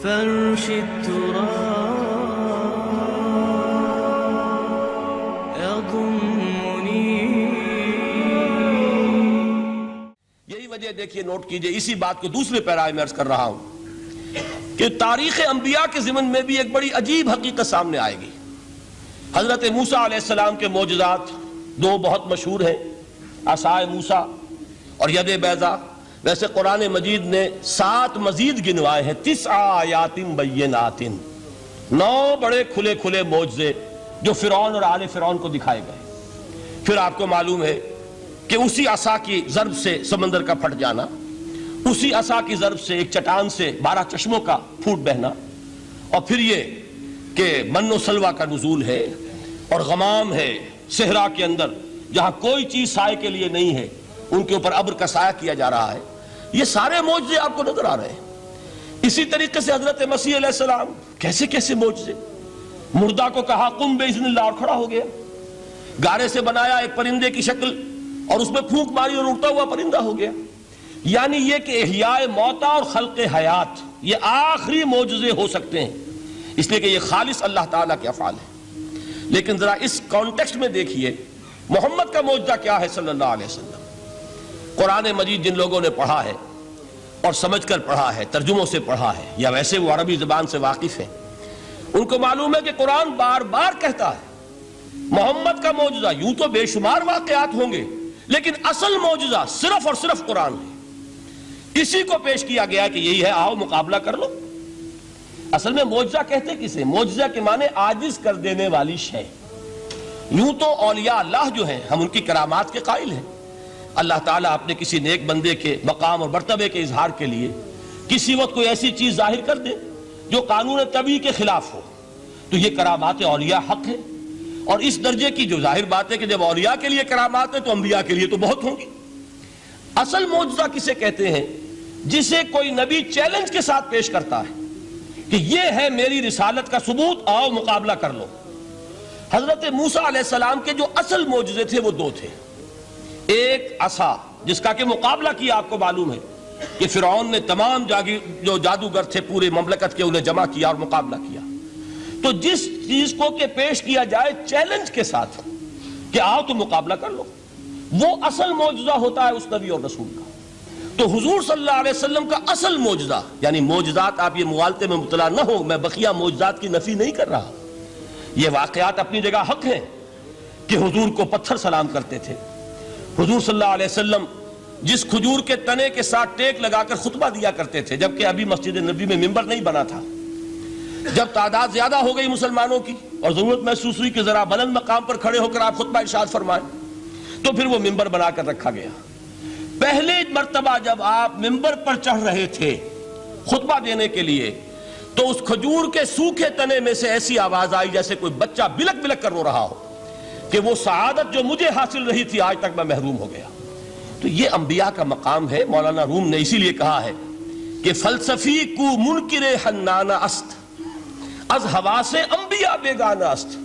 فرش التراب يضمني. یہی وجہ دیکھیے، نوٹ کیجئے، اسی بات کو دوسرے پیرائے میں عرض کر رہا ہوں کہ تاریخ انبیاء کے ضمن میں بھی ایک بڑی عجیب حقیقت سامنے آئے گی. حضرت موسیٰ علیہ السلام کے معجزات دو بہت مشہور ہیں، عصائے موسیٰ اور ید بیضاء. ویسے قرآن مجید نے 7 مزید گنوائے ہیں، 9 آیات بینات، 9 بڑے کھلے کھلے معجزے جو فرعون اور آل فرعون کو دکھائے گئے. پھر آپ کو معلوم ہے کہ اسی عصا کی ضرب سے سمندر کا پھٹ جانا، اسی عصا کی ضرب سے ایک چٹان سے 12 چشموں کا پھوٹ بہنا، اور پھر یہ کہ من و سلوہ کا نزول ہے اور غمام ہے صحرا کے اندر جہاں کوئی چیز سائے کے لیے نہیں ہے، ان کے اوپر ابر کا سایہ کیا جا رہا ہے. یہ سارے معجزے آپ کو نظر آ رہے ہیں. اسی طریقے سے حضرت مسیح علیہ السلام کیسے کیسے معجزے. مردہ کو کہا قم بإذن اللہ اور کھڑا ہو گیا. گارے سے بنایا ایک پرندے کی شکل اور اس میں پھونک ماری اور اڑتا ہوا پرندہ ہو گیا. یعنی یہ کہ احیاء موتا اور خلق حیات یہ آخری معجزے ہو سکتے ہیں، اس لیے کہ یہ خالص اللہ تعالیٰ کے افعال ہیں. لیکن ذرا اس کانٹیکسٹ میں دیکھیے محمد کا معجزہ کیا ہے صلی اللہ علیہ وسلم. قرآن مجید جن لوگوں نے پڑھا ہے اور سمجھ کر پڑھا ہے، ترجموں سے پڑھا ہے یا ویسے وہ عربی زبان سے واقف ہیں، ان کو معلوم ہے کہ قرآن بار بار کہتا ہے محمد کا معجزہ. یوں تو بے شمار واقعات ہوں گے لیکن اصل معجزہ صرف اور صرف قرآن ہے. اسی کو پیش کیا گیا کہ یہی ہے، آؤ مقابلہ کر لو. اصل میں معجزہ کہتے کسے؟ معجزہ کے معنی عاجز کر دینے والی شے. یوں تو اولیاء اللہ جو ہیں ہم ان کی کرامات کے قائل ہیں. اللہ تعالیٰ اپنے کسی نیک بندے کے مقام اور مرتبے کے اظہار کے لیے کسی وقت کوئی ایسی چیز ظاہر کر دے جو قانون طبیعی کے خلاف ہو، تو یہ کرامات اولیاء حق ہے. اور اس درجے کی جو ظاہر بات ہے کہ جب اولیاء کے لیے کرامات ہے تو انبیاء کے لیے تو بہت ہوں گی. اصل معجزہ کسے کہتے ہیں؟ جسے کوئی نبی چیلنج کے ساتھ پیش کرتا ہے کہ یہ ہے میری رسالت کا ثبوت، آؤ مقابلہ کر لو. حضرت موسیٰ علیہ السلام کے جو اصل معجزے تھے وہ 2 تھے. ایک عصا جس کا کہ مقابلہ کیا، آپ کو معلوم ہے کہ فرعون نے تمام جو جادوگر تھے پورے مملکت کے انہیں جمع کیا اور مقابلہ کیا. تو جس چیز کو کہ پیش کیا جائے چیلنج کے ساتھ کہ آؤ تو مقابلہ کر لو، وہ اصل معجزہ ہوتا ہے اس نبی اور رسول کا. تو حضور صلی اللہ علیہ وسلم کا اصل معجزہ، یعنی معجزات، آپ یہ مغالطے میں مبتلا نہ ہو، میں بقیہ معجزات کی نفی نہیں کر رہا. یہ واقعات اپنی جگہ حق ہیں کہ حضور کو پتھر سلام کرتے تھے. حضور صلی اللہ علیہ وسلم جس کھجور کے تنے کے ساتھ ٹیک لگا کر خطبہ دیا کرتے تھے، جبکہ ابھی مسجد نبی میں ممبر نہیں بنا تھا. جب تعداد زیادہ ہو گئی مسلمانوں کی اور ضرورت محسوس ہوئی کہ ذرا بلند مقام پر کھڑے ہو کر آپ خطبہ ارشاد فرمائیں، تو پھر وہ ممبر بنا کر رکھا گیا. پہلے مرتبہ جب آپ ممبر پر چڑھ رہے تھے خطبہ دینے کے لیے، تو اس کھجور کے سوکھے تنے میں سے ایسی آواز آئی جیسے کوئی بچہ بلک بلک کر رو رہا ہو کہ وہ سعادت جو مجھے حاصل رہی تھی آج تک میں محروم ہو گیا. تو یہ انبیاء کا مقام ہے. مولانا روم نے اسی لیے کہا ہے کہ فلسفی کو منکر حنانہ است، از حواس انبیاء بیگانہ است.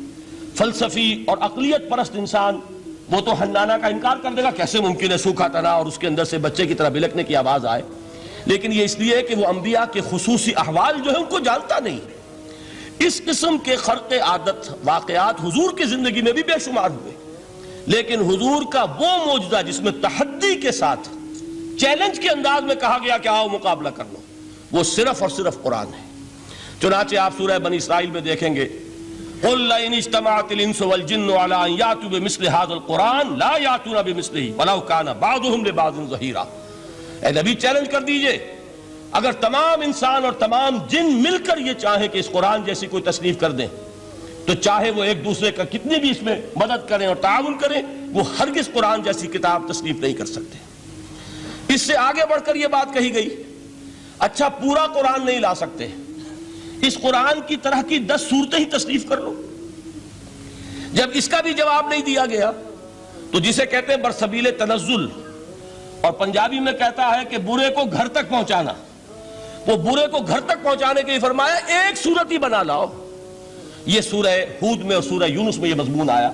فلسفی اور عقلیت پرست انسان وہ تو حنانہ کا انکار کر دے گا، کیسے ممکن ہے سوکھا تنا اور اس کے اندر سے بچے کی طرح بلکنے کی آواز آئے. لیکن یہ اس لیے کہ وہ انبیاء کے خصوصی احوال جو ہے ان کو جانتا نہیں. اس قسم کے خرق عادت واقعات حضور کی زندگی میں بھی بے شمار ہوئے، لیکن حضور کا وہ معجزہ جس میں تحدی کے ساتھ چیلنج کے انداز میں کہا گیا کہ آؤ مقابلہ کر لو، وہ صرف اور صرف قرآن ہے. چنانچہ آپ سورہ بنی اسرائیل میں دیکھیں گے قُلْ لَئِنِ اجْتَمَعَتِ الْإِنسُ وَالْجِنُّ عَلَىٰ أَن يَأْتُوا بِمِثْلِ هَٰذَا الْقُرْآنِ لَا يَأْتُونَ بِمِثْلِهِ وَلَوْ كَانَ بَعْضُهُمْ لِبَعْضٍ ظَهِيرًا. اے نبی چیلنج کر دیجئے، اگر تمام انسان اور تمام جن مل کر یہ چاہیں کہ اس قرآن جیسی کوئی تصنیف کر دیں، تو چاہے وہ ایک دوسرے کا کتنی بھی اس میں مدد کریں اور تعاون کریں، وہ ہرگز قرآن جیسی کتاب تصنیف نہیں کر سکتے. اس سے آگے بڑھ کر یہ بات کہی گئی، اچھا پورا قرآن نہیں لا سکتے، اس قرآن کی طرح کی 10 صورتیں ہی تصنیف کر لو. جب اس کا بھی جواب نہیں دیا گیا تو جسے کہتے ہیں برسبیل تنزل، اور پنجابی میں کہتا ہے کہ برے کو گھر تک پہنچانا، وہ برے کو گھر تک پہنچانے کے لیے فرمایا ایک صورت ہی بنا لاؤ. یہ سورہ ہود میں اور سورہ یونس میں یہ مضمون آیا،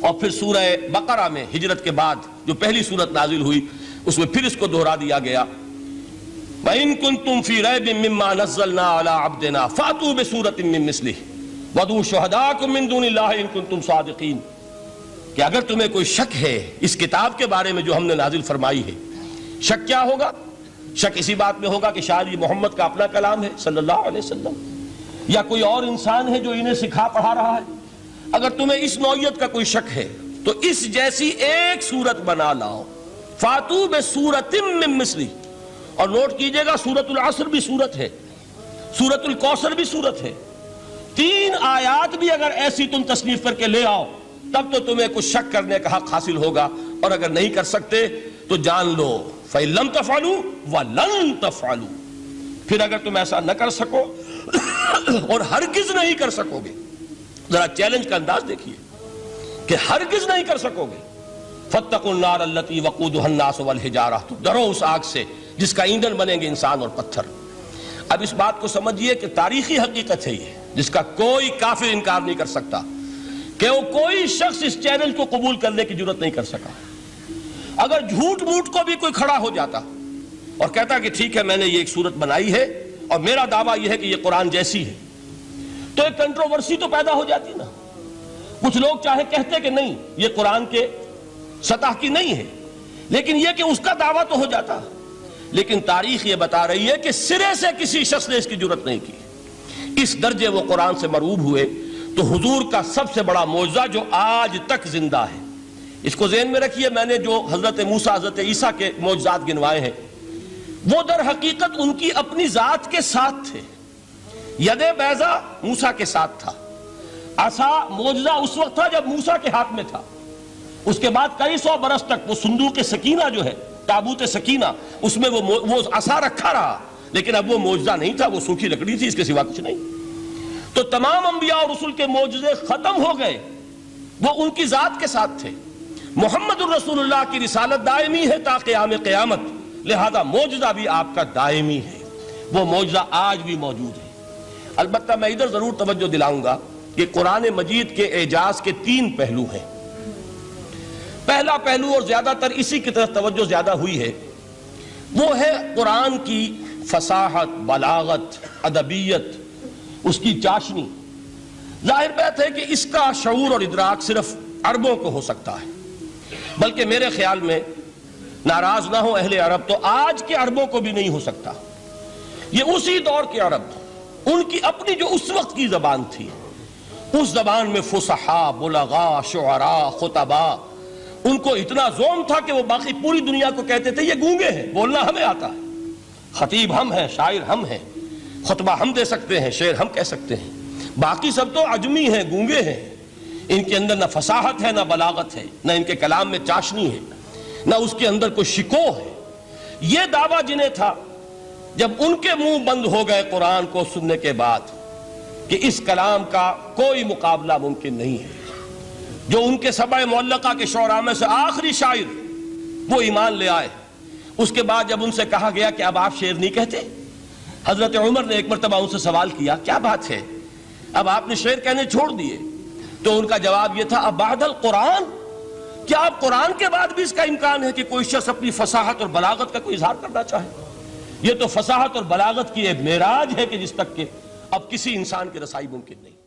اور پھر سورہ بقرہ میں ہجرت کے بعد جو پہلی سورت نازل ہوئی اس میں پھر اس کو دہرا دیا گیا. وَإِن كُنتُمْ فِي رَيْبٍ مِّمَّا نَزَّلْنَا عَلَىٰ عَبْدِنَا فَأْتُوا بِسُورَةٍ مِّن مِّثْلِهِ وَادْعُوا شُهَدَاءَكُم مِّن دُونِ اللَّهِ إِن كُنتُمْ صَادِقِينَ کہ اگر تمہیں کوئی شک ہے اس کتاب کے بارے میں جو ہم نے نازل فرمائی ہے، شک کیا ہوگا؟ شک اسی بات میں ہوگا کہ شاید یہ محمد کا اپنا کلام ہے صلی اللہ علیہ وسلم، یا کوئی اور انسان ہے جو انہیں سکھا پڑھا رہا ہے۔ اگر تمہیں اس نوعیت کا کوئی شک ہے تو اس جیسی ایک صورت بنا لاؤ، فاتو بسورۃ من مثلی، اور نوٹ کیجئے گا سورۃ العصر بھی صورت ہے، سورۃ الکوثر بھی صورت ہے، 3 آیات بھی اگر ایسی تم تصنیف کر کے لے آؤ تب تو تمہیں کچھ شک کرنے کا حق حاصل ہوگا، اور اگر نہیں کر سکتے تو جان لو فَإِن لَمْ تَفْعَلُوا وَلَن تَفْعَلُوا، پھر اگر تم ایسا نہ کر سکو اور ہرگز نہیں کر سکو گے، ذرا چیلنج کا انداز دیکھیے کہ ہرگز نہیں کر سکو گے، فَاتَّقُوا النَّارَ الَّتِي وَقُودُهَا النَّاسُ وَالْحِجَارَةُ، تو ڈرو اس آگ سے جس کا ایندھن بنیں گے انسان اور پتھر۔ اب اس بات کو سمجھیے کہ تاریخی حقیقت ہے یہ، جس کا کوئی کافر انکار نہیں کر سکتا، کہ وہ کوئی شخص اس چیلنج کو قبول کرنے کی جرات نہیں کر سکا۔ اگر جھوٹ موٹ کو بھی کوئی کھڑا ہو جاتا اور کہتا کہ ٹھیک ہے میں نے یہ ایک صورت بنائی ہے اور میرا دعویٰ یہ ہے کہ یہ قرآن جیسی ہے، تو ایک کنٹروورسی تو پیدا ہو جاتی نا۔ کچھ لوگ چاہے کہتے کہ نہیں یہ قرآن کے سطح کی نہیں ہے، لیکن یہ کہ اس کا دعویٰ تو ہو جاتا۔ لیکن تاریخ یہ بتا رہی ہے کہ سرے سے کسی شخص نے اس کی جرات نہیں کی، اس درجے وہ قرآن سے مرعوب ہوئے۔ تو حضور کا سب سے بڑا معجزہ جو آج تک زندہ ہے، اس کو ذہن میں رکھیے، میں نے جو حضرت موسیٰ حضرت عیسیٰ کے معجزات گنوائے ہیں وہ در حقیقت ان کی اپنی ذات کے ساتھ تھے۔ ید بیضا موسیٰ کے ساتھ تھا، عصا معجزہ اس وقت تھا جب موسیٰ کے ہاتھ میں تھا، اس کے بعد کئی سو برس تک وہ صندوق سکینہ جو ہے، تابوت سکینہ، اس میں وہ عصا رکھا رہا، لیکن اب وہ معجزہ نہیں تھا، وہ سوکھی لکڑی تھی، اس کے سوا کچھ نہیں۔ تو تمام انبیاء اور رسول کے معجزے ختم ہو گئے، وہ ان کی ذات کے ساتھ تھے۔ محمد الرسول اللہ کی رسالت دائمی ہے تا قیام قیامت، لہذا معجزہ بھی آپ کا دائمی ہے، وہ معجزہ آج بھی موجود ہے۔ البتہ میں ادھر ضرور توجہ دلاؤں گا کہ قرآن مجید کے اعجاز کے 3 پہلو ہیں۔ پہلا پہلو، اور زیادہ تر اسی کی طرف توجہ زیادہ ہوئی ہے، وہ ہے قرآن کی فصاحت، بلاغت، ادبیت، اس کی چاشنی۔ ظاہر بات ہے کہ اس کا شعور اور ادراک صرف عربوں کو ہو سکتا ہے، بلکہ میرے خیال میں ناراض نہ ہو اہل عرب تو آج کے عربوں کو بھی نہیں ہو سکتا۔ یہ اسی دور کے عرب، ان کی اپنی جو اس وقت کی زبان تھی، اس زبان میں فصحاء، بلغاء، شعراء، خطباء، ان کو اتنا ذوم تھا کہ وہ باقی پوری دنیا کو کہتے تھے یہ گونگے ہیں، بولنا ہمیں آتا ہے، خطیب ہم ہیں، شاعر ہم ہیں، خطبہ ہم دے سکتے ہیں، شعر ہم کہہ سکتے ہیں، باقی سب تو عجمی ہیں، گونگے ہیں، ان کے اندر نہ فصاحت ہے، نہ بلاغت ہے، نہ ان کے کلام میں چاشنی ہے، نہ اس کے اندر کوئی شکو ہے۔ یہ دعویٰ جنہیں تھا، جب ان کے منہ بند ہو گئے قرآن کو سننے کے بعد کہ اس کلام کا کوئی مقابلہ ممکن نہیں ہے، جو ان کے سبع معلقہ کے شعراء میں سے آخری شاعر وہ ایمان لے آئے، اس کے بعد جب ان سے کہا گیا کہ اب آپ شعر نہیں کہتے، حضرت عمر نے ایک مرتبہ ان سے سوال کیا کیا بات ہے، اب آپ نے شعر کہنے چھوڑ دیے؟ تو ان کا جواب یہ تھا اب بعد القرآن، کیا اب قرآن کے بعد بھی اس کا امکان ہے کہ کوئی شخص اپنی فصاحت اور بلاغت کا کوئی اظہار کرنا چاہے؟ یہ تو فصاحت اور بلاغت کی ایک معراج ہے کہ جس تک کہ اب کسی انسان کی رسائی ممکن نہیں۔